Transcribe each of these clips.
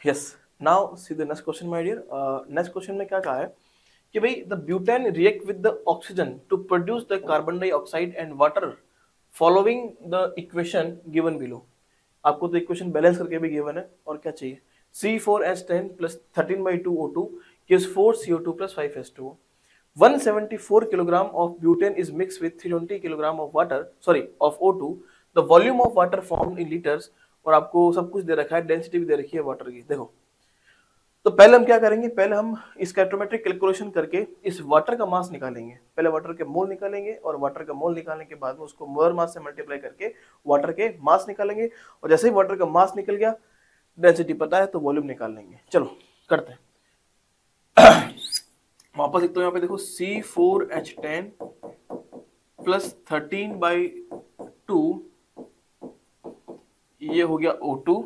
Yes, now see the next question my dear. Next question में क्या कहा है कि भाई the butane react with the oxygen to produce the carbon dioxide and water following the equation given below. आपको तो equation balance करके भी गिवन है, और क्या चाहिए, C4H10 plus 13/2O2 gives 4CO2 plus 5H2O. 174 kilogram of butane is mixed with 320 kilogram of water, sorry, of O2. The volume of water formed in liters, और आपको सब कुछ दे रखा है, डेंसिटी भी दे रखी है वाटर की। देखो, तो पहले हम क्या करेंगे, पहले हम स्कैटरोमेट्रिक कैलकुलेशन करके इस वाटर का मास निकालेंगे। पहले वाटर के मोल निकालेंगे, और वाटर का मोल निकालने के बाद में उसको मोलर मास से मल्टीप्लाई करके वाटर के मास निकालेंगे, और जैसे ही वाटर का मास निकल गया, डेंसिटी पता है तो वॉल्यूम निकाल लेंगे। चलो करते हैं। वापस एक तो यहाँ पे देखो C4H10 plus 13/2 ये हो गया O2,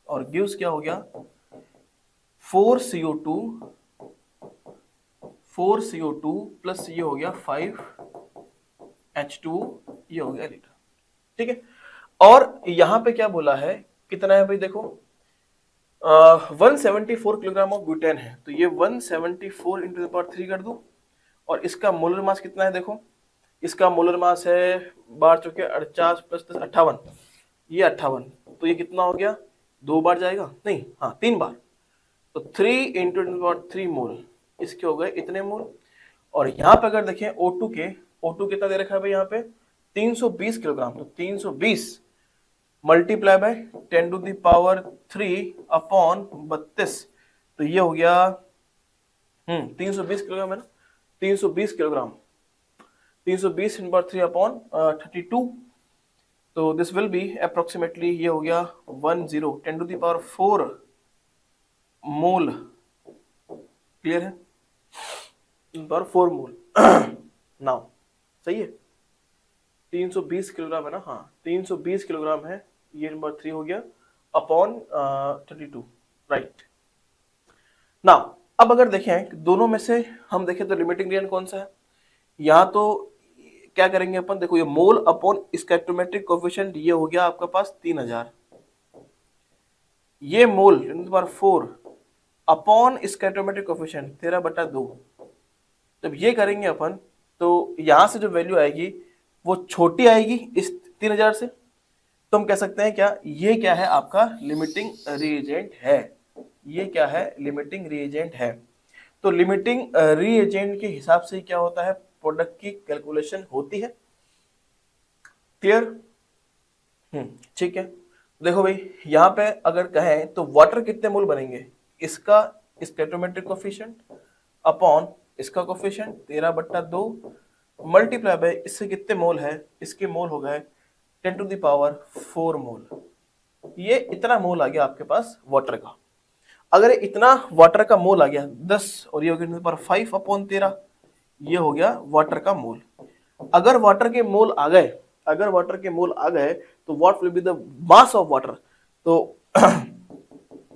और गिव्स क्या हो गया 4CO2 प्लस ये हो गया 5H2, ये हो गया लीटर। ठीक है, और यहाँ पे क्या बोला है, कितना है भाई, देखो 174 किलोग्राम ऑफ ब्यूटेन है, तो ये 174 इंटू द पावर 3 कर दूं, और इसका मोलर मास कितना है, देखो इसका मोलर मास है 12 चौके 48 प्लस 10 58, ये 58, तो ये कितना हो गया, 2 बार जाएगा, नहीं हाँ 3 बार, तो 3 इंटू 3 मोल, इसके हो गए इतने मोल। और यहाँ पे अगर देखें O2 कितना दे रखा है भाई, यहाँ पे 320 किलोग्राम, तो 320 मल्टीप्लाई बाय 10⁻³ अपॉन 32, तो ये हो गया 320 किलोग्राम है ना, 320 किलोग्राम, 320 × 3 अपॉन 32, तो दिस विल बी अप्रोक्सीमेटली, ये हो गया 10 मोल। क्लियर है, 4 मोल। नाउ सही है, 320 किलोग्राम है ना, हाँ 320 किलोग्राम है, ये नंबर 3 हो गया अपॉन 32, राइट। नाउ अब अगर देखें दोनों में से हम देखें तो लिमिटिंग रिएजेंट कौन सा है, यहाँ तो क्या करेंगे अपन, देखो ये मोल अपॉन स्कैटरोमेट्रिक कोएफिशिएंट, ये हो गया आपके पास 3000, ये मोल 4 अपॉन स्कैटरोमेट्रिक कोएफिशिएंट 13/2, जब ये करेंगे अपन तो यहां से जो वैल्यू आएगी वो छोटी आएगी इस 3000 से, तो हम कह सकते हैं क्या, ये क्या है आपका लिमिटिंग रिएजेंट है, ये क्या है लिमिटिंग रिएजेंट है। तो लिमिटिंग रिएजेंट के हिसाब से क्या होता है, प्रोडक्ट की कैलकुलेशन होती है। क्लियर, ठीक है। देखो भाई यहाँ पे अगर कहें तो वाटर कितने मोल बनेंगे, इसका स्कैटरोमेट्रिक कोएफिशिएंट अपॉन इसका कोएफिशिएंट 13/2 मल्टीप्लाई बाय इससे कितने मोल है, इसके मोल हो गए 10⁻⁴ मोल, ये इतना मोल आ गया आपके पास वाटर का। अगर इतना वाटर का मोल आ गया 10, और ये हो गया 5/13, ये हो गया वाटर का मोल। अगर वाटर के मोल आ गए, तो what will be the mass of water, तो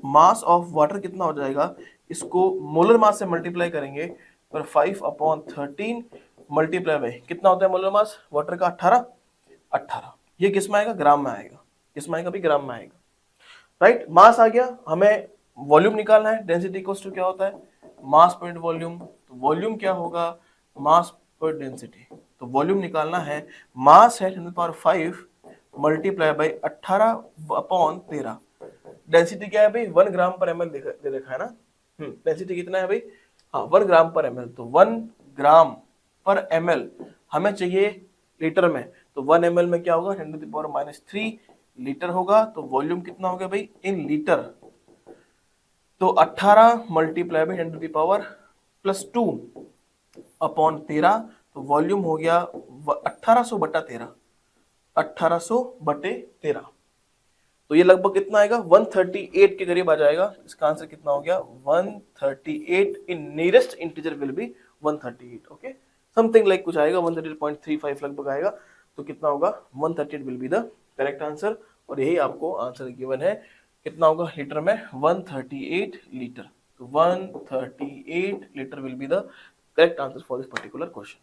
मास ऑफ वाटर कितना हो जाएगा, इसको मोलर मास से मल्टीप्लाई करेंगे, पर 5/13 मल्टीप्लाई बाय कितना होता है मोलर मास वाटर का, 18, ये किस में आएगा, ग्राम में आएगा, किस में आएगा भी, ग्राम में आएगा, राइट। मास आ गया, हमें वॉल्यूम निकालना है, डेंसिटी इक्वल्स टू क्या होता है, मास पॉइंट वॉल्यूम, तो वॉल्यूम क्या होगा, मास पर डेंसिटी, तो वॉल्यूम निकालना है, मास है 10⁵ मल्टीप्लाई बाय 18/13, डेंसिटी क्या है भाई, 1 ग्राम पर ml दे रखा है ना, डेंसिटी कितना है भाई, हाँ 1 ग्राम पर ml, तो 1 ग्राम पर ml हमें चाहिए लीटर में, तो 1 ml में क्या होगा 10⁻³ लीटर होगा, तो वॉल्यूम कितना होगा भाई इन लीटर, तो 18 मल्टीप्लाई बाय 10⁻+2 अपॉन 13, तो वॉल्यूम हो गया 1800/13, 1800/13, तो ये लगभग कितना आएगा 138 के करीब आ जाएगा। इसका आंसर कितना हो गया 138, in nearest integer will be 138, okay, something like कुछ आएगा 138.35 लगभग आएगा, तो कितना होगा 138 will be the correct answer, और यही आपको आंसर गिवन है, कितना होगा लीटर में 138 लीटर, तो 138 litre will be the correct answer for this particular question.